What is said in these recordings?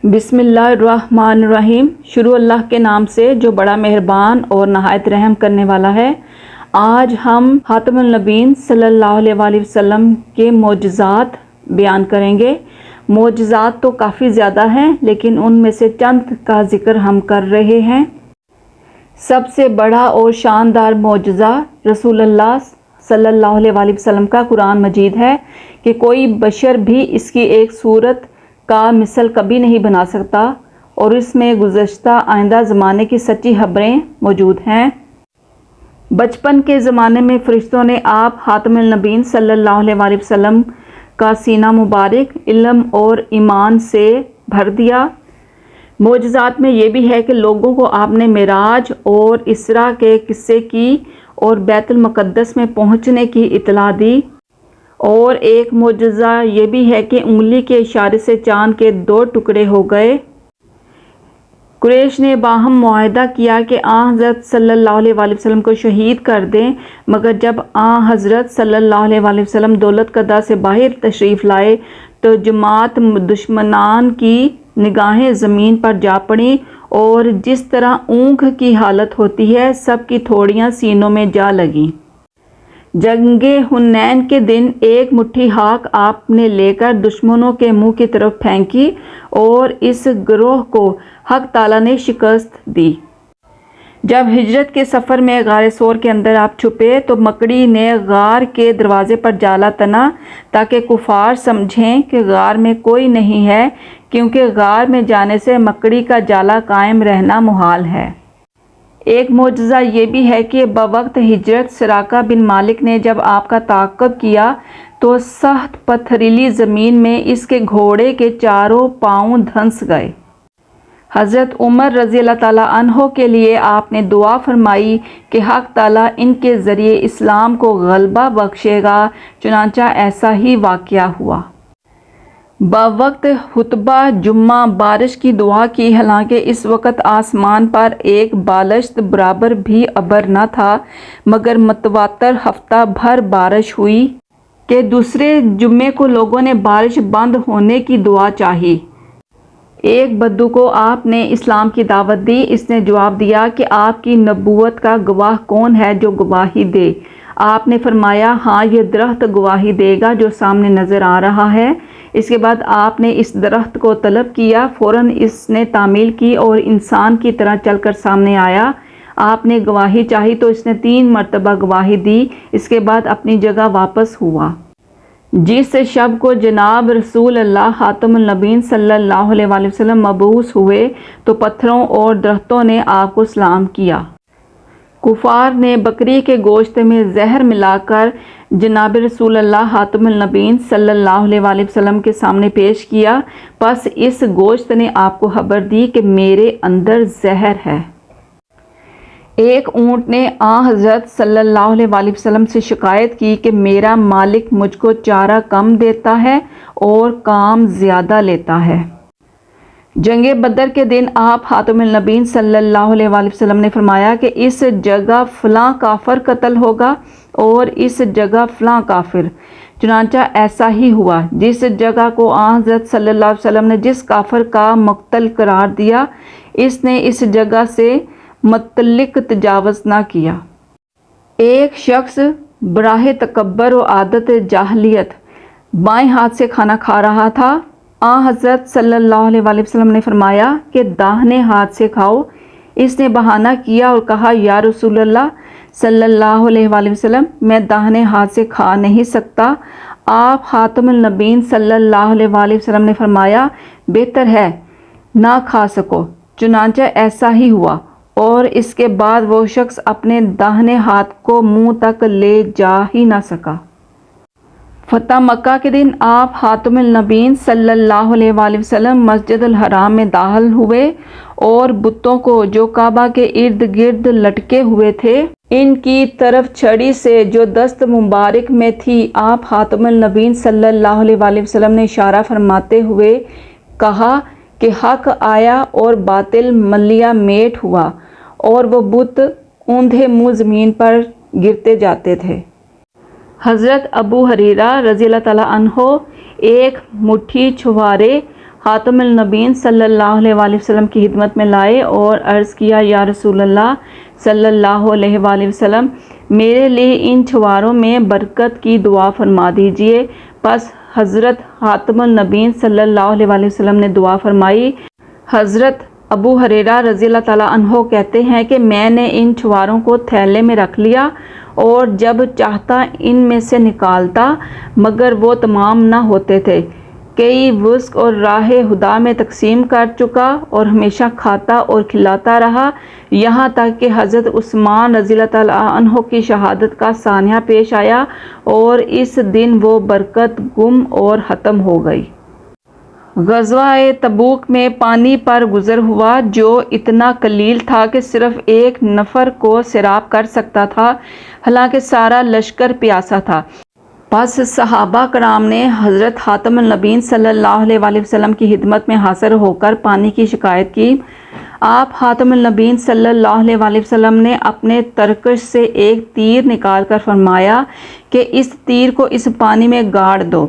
بسم اللہ الرحمن الرحیم۔ شروع اللہ کے نام سے جو بڑا مہربان اور نہایت رحم کرنے والا ہے۔ آج ہم خاتم النبیین صلی اللہ علیہ وآلہ وسلم کے معجزات بیان کریں گے۔ معجزات تو کافی زیادہ ہیں، لیکن ان میں سے چند کا ذکر ہم کر رہے ہیں۔ سب سے بڑا اور شاندار معجزہ رسول اللہ صلی اللہ علیہ وآلہ وسلم کا قرآن مجید ہے کہ کوئی بشر بھی اس کی ایک صورت کا مثل کبھی نہیں بنا سکتا، اور اس میں گزشتہ آئندہ زمانے کی سچی خبریں موجود ہیں۔ بچپن کے زمانے میں فرشتوں نے آپ خاتم النبیین صلی اللہ علیہ وآلہ وسلم کا سینہ مبارک علم اور ایمان سے بھر دیا۔ معجزات میں یہ بھی ہے کہ لوگوں کو آپ نے معراج اور اسراء کے قصے کی اور بیت المقدس میں پہنچنے کی اطلاع دی۔ اور ایک معجزہ یہ بھی ہے کہ انگلی کے اشارے سے چاند کے 2 ٹکڑے ہو گئے۔ قریش نے باہم معاہدہ کیا کہ آن حضرت صلی اللہ علیہ وآلہ وسلم کو شہید کر دیں، مگر جب آن حضرت صلی اللہ علیہ وآلہ وسلم دولت قدہ سے باہر تشریف لائے تو جماعت دشمنان کی نگاہیں زمین پر جا پڑیں، اور جس طرح اونگ کی حالت ہوتی ہے سب کی تھوڑیاں سینوں میں جا لگیں۔ جنگ حنین کے دن ایک مٹھی خاک آپ نے لے کر دشمنوں کے منہ کی طرف پھینکی، اور اس گروہ کو حق تعالیٰ نے شکست دی۔ جب ہجرت کے سفر میں غار ثور کے اندر آپ چھپے تو مکڑی نے غار کے دروازے پر جالا تنا تاکہ کفار سمجھیں کہ غار میں کوئی نہیں ہے، کیونکہ غار میں جانے سے مکڑی کا جالا قائم رہنا محال ہے۔ ایک معجزہ یہ بھی ہے کہ بوقت ہجرت سراقہ بن مالک نے جب آپ کا تعاقب کیا تو سخت پتھریلی زمین میں اس کے گھوڑے کے چاروں پاؤں دھنس گئے۔ حضرت عمر رضی اللہ تعالیٰ عنہ کے لیے آپ نے دعا فرمائی کہ حق تعالیٰ ان کے ذریعے اسلام کو غلبہ بخشے گا، چنانچہ ایسا ہی واقعہ ہوا۔ بوقت خطبہ جمعہ بارش کی دعا کی، حالانکہ اس وقت آسمان پر ایک بالشت برابر بھی ابر نہ تھا، مگر متواتر ہفتہ بھر بارش ہوئی کہ دوسرے جمعے کو لوگوں نے بارش بند ہونے کی دعا چاہی۔ ایک بدو کو آپ نے اسلام کی دعوت دی۔ اس نے جواب دیا کہ آپ کی نبوت کا گواہ کون ہے جو گواہی دے؟ آپ نے فرمایا، ہاں، یہ درخت گواہی دے گا جو سامنے نظر آ رہا ہے۔ اس کے بعد آپ نے اس درخت کو طلب کیا، فوراً اس نے تعمیل کی اور انسان کی طرح چل کر سامنے آیا۔ آپ نے گواہی چاہی تو اس نے 3 مرتبہ گواہی دی، اس کے بعد اپنی جگہ واپس ہوا۔ جس شب کو جناب رسول اللہ خاتم النبیین صلی اللہ علیہ وآلہ وسلم مبعوث ہوئے تو پتھروں اور درختوں نے آپ کو سلام کیا۔ کفار نے بکری کے گوشت میں زہر ملا کر جناب رسول اللہ خاتم النبیین صلی اللہ علیہ وآلہ وسلم کے سامنے پیش کیا، پس اس گوشت نے آپ کو خبر دی کہ میرے اندر زہر ہے۔ ایک اونٹ نے آن حضرت صلی اللہ علیہ وآلہ وسلم سے شکایت کی کہ میرا مالک مجھ کو چارہ کم دیتا ہے اور کام زیادہ لیتا ہے۔ جنگ بدر کے دن آپ خاتم النبیین صلی اللہ علیہ وآلہ وسلم نے فرمایا کہ اس جگہ فلاں کافر قتل ہوگا اور اس جگہ فلاں کافر، چنانچہ ایسا ہی ہوا۔ جس جگہ کو آن حضرت صلی اللہ علیہ وسلم نے جس کافر کا مقتل قرار دیا، اس نے اس جگہ سے متعلق تجاوز نہ کیا۔ ایک شخص براہ تکبر و عادت جاہلیت بائیں ہاتھ سے کھانا کھا رہا تھا۔ آن حضرت صلی اللہ علیہ وآلہ وسلم نے فرمایا کہ داہنے ہاتھ سے کھاؤ۔ اس نے بہانہ کیا اور کہا، یا رسول اللہ صلی اللہ علیہ وآلہ وسلم، میں داہنے ہاتھ سے کھا نہیں سکتا۔ آپ خاتم النبیین صلی اللہ علیہ وآلہ وسلم نے فرمایا، بہتر ہے نہ کھا سکو، چنانچہ ایسا ہی ہوا، اور اس کے بعد وہ شخص اپنے داہنے ہاتھ کو منہ تک لے جا ہی نہ سکا۔ فتح مکہ کے دن آپ خاتم النبیین صلی اللہ علیہ وآلہ وسلم مسجد الحرام میں داخل ہوئے اور بتوں کو جو کعبہ کے ارد گرد لٹکے ہوئے تھے، ان کی طرف چھڑی سے جو دست مبارک میں تھی، آپ خاتم النبیین صلی اللہ علیہ وآلہ وسلم نے اشارہ فرماتے ہوئے کہا کہ حق آیا اور باطل ملیہ میٹ ہوا، اور وہ بت اوندھے منہ زمین پر گرتے جاتے تھے۔ حضرت ابو ہریرہ رضی اللہ تعالیٰ عنہ ایک مٹھی چھوارے خاتم النبیین صلی اللہ علیہ وآلہ وسلم کی خدمت میں لائے اور عرض کیا یا رسول اللہ صلی اللہ علیہ وآلہ وسلم، میرے لیے ان چھواروں میں برکت کی دعا فرما دیجئے۔ پس حضرت خاتم النبیین صلی اللہ علیہ وآلہ وسلم نے دعا فرمائی۔ حضرت ابو ہریرہ رضی اللہ تعالیٰ عنہ کہتے ہیں کہ میں نے ان چھواروں کو تھیلے میں رکھ لیا اور جب چاہتا ان میں سے نکالتا، مگر وہ تمام نہ ہوتے تھے۔ کئی وسق اور راہ ہدا میں تقسیم کر چکا اور ہمیشہ کھاتا اور کھلاتا رہا، یہاں تک کہ حضرت عثمان رضی اللہ تعالیٰ عنہ کی شہادت کا سانحہ پیش آیا اور اس دن وہ برکت گم اور ختم ہو گئی۔ غزوہ تبوک میں پانی پر گزر ہوا جو اتنا قلیل تھا کہ صرف ایک نفر کو سیراب کر سکتا تھا، حالانکہ سارا لشکر پیاسا تھا۔ پس صحابہ کرام نے حضرت خاتم النبیین صلی اللہ علیہ وآلہ وسلم کی خدمت میں حاضر ہو کر پانی کی شکایت کی۔ آپ خاتم النبیین صلی اللہ علیہ وآلہ وسلم نے اپنے ترکش سے ایک تیر نکال کر فرمایا کہ اس تیر کو اس پانی میں گاڑ دو۔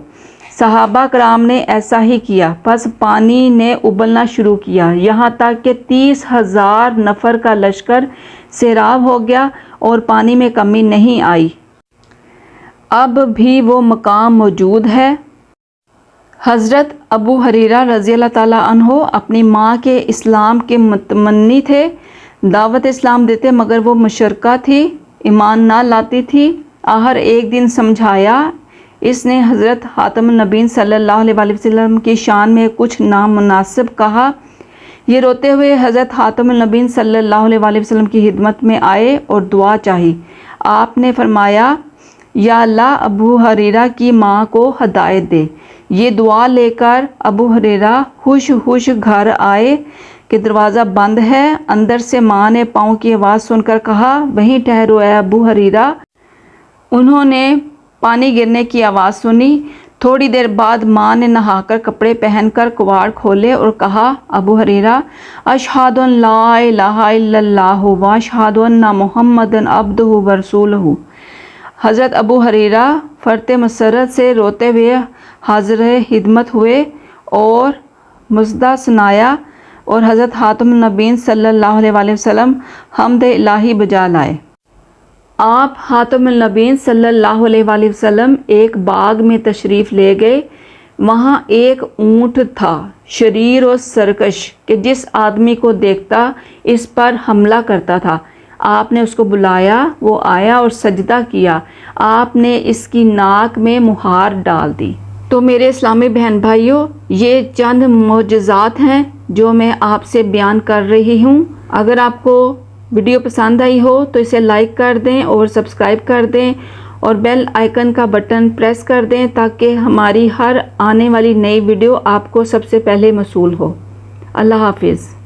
صحابہ کرام نے ایسا ہی کیا، پس پانی نے ابلنا شروع کیا، یہاں تک کہ 30,000 نفر کا لشکر سیراب ہو گیا اور پانی میں کمی نہیں آئی۔ اب بھی وہ مقام موجود ہے۔ حضرت ابو ہریرہ رضی اللہ تعالیٰ عنہ اپنی ماں کے اسلام کے متمنی تھے، دعوت اسلام دیتے مگر وہ مشرکہ تھی، ایمان نہ لاتی تھی۔ آخر ایک دن سمجھایا، اس نے حضرت خاتم النبیین صلی اللہ علیہ وآلہ وسلم کی شان میں کچھ نامناسب کہا۔ یہ روتے ہوئے حضرت خاتم النبیین صلی اللہ علیہ وآلہ وسلم کی خدمت میں آئے اور دعا چاہی۔ آپ نے فرمایا، یا اللہ ابو ہریرہ کی ماں کو ہدایت دے۔ یہ دعا لے کر ابو ہریرہ خوش خوش گھر آئے کہ دروازہ بند ہے۔ اندر سے ماں نے پاؤں کی آواز سن کر کہا، وہیں ٹھہرو اے ابو ہریرہ۔ انہوں نے پانی گرنے کی آواز سنی۔ تھوڑی دیر بعد ماں نے نہا کر کپڑے پہن کر کواڑ کھولے اور کہا، ابو ہریرہ، اشہد ان لا الہ الا اللہ و اشہد ان محمدًا عبدہ و رسولہ۔ حضرت ابو ہریرہ فرط مسرت سے روتے ہوئے حاضر خدمت ہوئے اور مژدہ سنایا اور حضرت خاتم النبیین صلی اللہ علیہ وآلہ وسلم حمد الہی بجا لائے۔ آپ خاتم النبیین صلی اللہ علیہ وآلہ وسلم ایک باغ میں تشریف لے گئے۔ وہاں ایک اونٹ تھا، شریر و سرکش، کہ جس آدمی کو دیکھتا اس پر حملہ کرتا تھا۔ آپ نے اس کو بلایا، وہ آیا اور سجدہ کیا۔ آپ نے اس کی ناک میں مہار ڈال دی۔ تو میرے اسلامی بہن بھائیوں، یہ چند معجزات ہیں جو میں آپ سے بیان کر رہی ہوں۔ اگر آپ کو ویڈیو پسند آئی ہو تو اسے لائک کر دیں اور سبسکرائب کر دیں اور بیل آئیکن کا بٹن پریس کر دیں تاکہ ہماری ہر آنے والی نئی ویڈیو آپ کو سب سے پہلے موصول ہو۔ اللہ حافظ۔